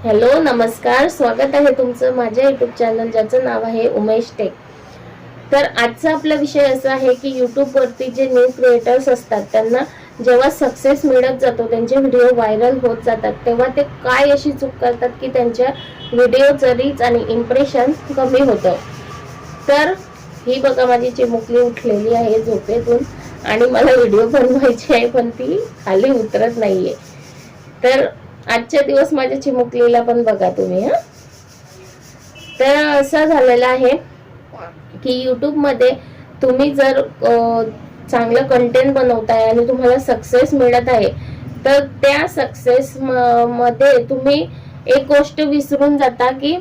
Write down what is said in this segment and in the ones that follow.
Hello नमस्कार, स्वागत आहे तुमचं माझ्या युट्यूब चॅनल ज्याचं नाव आहे उमेश टेक। तर आजचा आपला विषय असा आहे की यूट्यूब वरती जे न्यू क्रिएटर्स असतात त्यांना जेव्हा सक्सेस मिळत जातो, त्यांचे व्हिडिओ व्हायरल होत जातात, तेव्हा ते काय अशी चूक करतात की त्यांच्या व्हिडिओचं रीच आणि इम्प्रेशन कमी होतं। तर ही बघा माझी चिमुकली उठलेली आहे झोपेतून आणि मला व्हिडिओ बनवायची आहे पण ती खाली उतरत नाहीये। तर आजच्या दिवस माझ्या चिमुकलीला पण बघा तुम्ही। तर असं झालेलं आहे की यूट्यूब मध्ये तुम्ही जर चांगलं कंटेंट बनवताय आणि तुम्हाला सक्सेस मिळत आहे, तर त्या सक्सेस मध्ये तुम्ही एक गोष्ट विसरून जाता की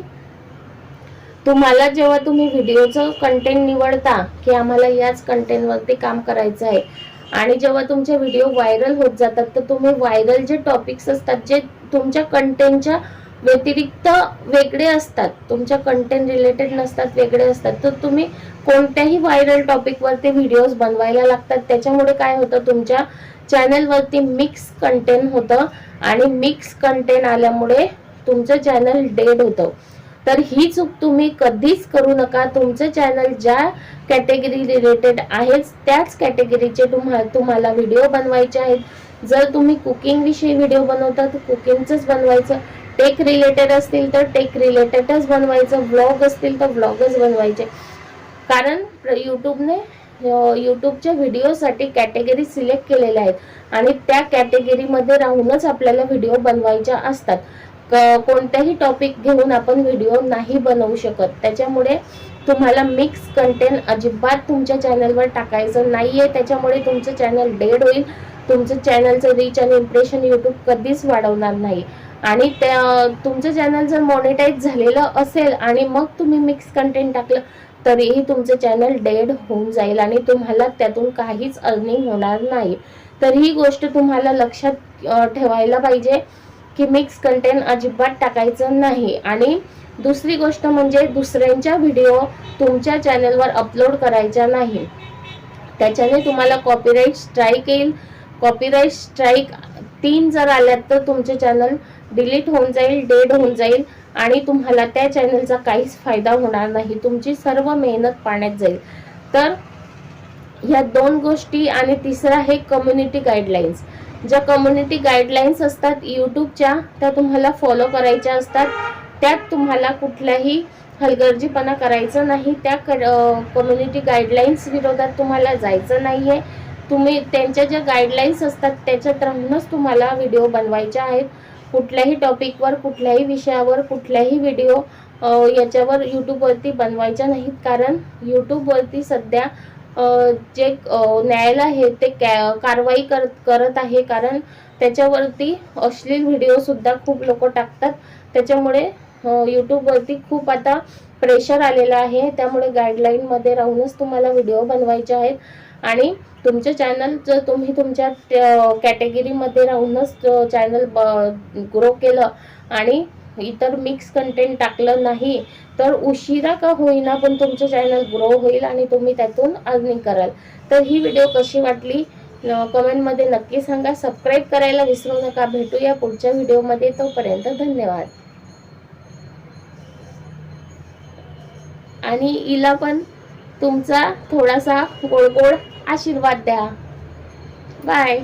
तुम्हाला जेव्हा तुम्ही व्हिडिओचं कंटेंट निवडता की आम्हाला याच कंटेंट वरती काम करायचं आहे आणि जेव्हा तुमचे व्हिडिओ व्हायरल होत जातात, तर तुम्ही व्हायरल जे टॉपिक्स असतात जे तुमच्या कंटेंटच्या व्यतिरिक्त वेगळे असतात, तुमच्या कंटेंट रिलेटेड नसतात, वेगळे असतात, तर तुम्ही कोणत्याही व्हायरल टॉपिक वरती व्हिडिओज बनवायला लागतात। त्याच्यामुळे काय होतं, तुमच्या चॅनल वरती मिक्स कंटेंट होतं आणि मिक्स कंटेंट आल्यामुळे तुमचं चॅनल डेड होतं। तर ही चूक तुम्ही कधीच करू नका। तुमचं चॅनल ज्या कॅटेगरी रिलेटेड आहे त्याच कॅटेगरीचे तुम्हाला व्हिडिओ बनवायचे आहेत। जर तुम्ही कुकिंग विषयी व्हिडिओ बनवता तर कुकिंगचंच बनवायचं, टेक रिलेटेड असतील तर टेक रिलेटेडच बनवायचं, व्लॉग असतील तर व्लॉगच बनवायचे। कारण यूट्यूबने यूट्यूबच्या व्हिडिओसाठी कॅटेगरी सिलेक्ट केलेल्या आहेत आणि त्या कॅटेगरीमध्ये राहूनच आपल्याला व्हिडिओ बनवायच्या असतात। कोणत्याही टॉपिक घेऊन आपण व्हिडिओ नाही बनवू शकत। त्याच्यामुळे तुम्हाला मिक्स कंटेंट अजिबात तुमच्या चॅनलवर टाकायचं नाहीये, त्याच्यामुळे तुमचं चॅनल डेड होईल। तुमचं चॅनलचं रीच आणि इम्प्रेशन यूट्यूब कधीच वाढवणार नाही आणि तुमचं चॅनल जर मॉनिटाईज झालेलं असेल आणि मग तुम्ही मिक्स कंटेंट टाकलं तरीही तुमचं चॅनल डेड होऊन जाईल आणि तुम्हाला त्यातून काहीच अर्निंग होणार नाही। तर ही गोष्ट तुम्हाला लक्षात ठेवायला पाहिजे की मिक्स कंटेंट अजिबात टाकायचं नाही। आणि दुसरी गोष्ट म्हणजे दुसऱ्यांच्या व्हिडिओ तुमच्या चॅनलवर अपलोड करायचा नाही, त्याच्याने तुम्हाला कॉपीराइट स्ट्राईक येईल। कॉपीराइट स्ट्राईक 3 जर आल्यात तर तुमचे चॅनल डिलीट होऊन जाईल, डेड होऊन जाईल आणि तुम्हाला त्या चॅनलचा काहीच फायदा होणार नाही, तुमची सर्व मेहनत पाण्यात जाईल। तर ह्या 2 गोष्टी आणि तिसरा आहे कम्युनिटी गाईडलाईन्स। ज्या कम्युनिटी गाईडलाईन्स असतात यूट्यूबच्या त्या तुम्हाला फॉलो करायच्या असतात। त्यात तुम्हाला कुठलाही हलगर्जीपणा करायचं नाही, त्या कम्युनिटी गाईडलाईन्स विरोधात तुम्हाला जायचं नाहीये। तुम्ही त्यांच्या ज्या गाईडलाईन्स असतात त्याच्यात राहूनच तुम्हाला व्हिडिओ बनवायचे आहेत। कुठल्याही टॉपिकवर, कुठल्याही विषयावर, कुठल्याही व्हिडिओ याच्यावर यूट्यूबवरती बनवायच्या नाहीत। कारण यूट्यूबवरती सध्या जे न्यायालय आहे ते कारवाई करत आहे, कारण त्याच्यावरती अश्लील व्हिडिओ सुद्धा खूप लोक टाकतात। त्याच्यामुळे यूट्यूबवरती खूप आता प्रेशर आलेलं आहे, त्यामुळे गाईडलाईन मध्ये राहूनच तुम्हाला व्हिडिओ बनवायचे आहेत। आणि तुमचे चॅनल जर तुम्ही तुमच्या कॅटेगरीमध्ये राहूनच चॅनल ग्रो केलं आणि इतर मिक्स कंटेंट टाकलं नाही तर उशिरा का होईना पण तुमचं चॅनल ग्रो होईल आणि तुम्ही त्यातून अर्निंग कराल। तर ही व्हिडिओ कशी वाटली कमेंटमध्ये नक्की सांगा। सबस्क्राईब करायला विसरू नका। भेटूया पुढच्या व्हिडिओमध्ये, तोपर्यंत धन्यवाद। आणि हिला पण तुमचा थोडासा गोड गोड आशीर्वाद द्या। बाय।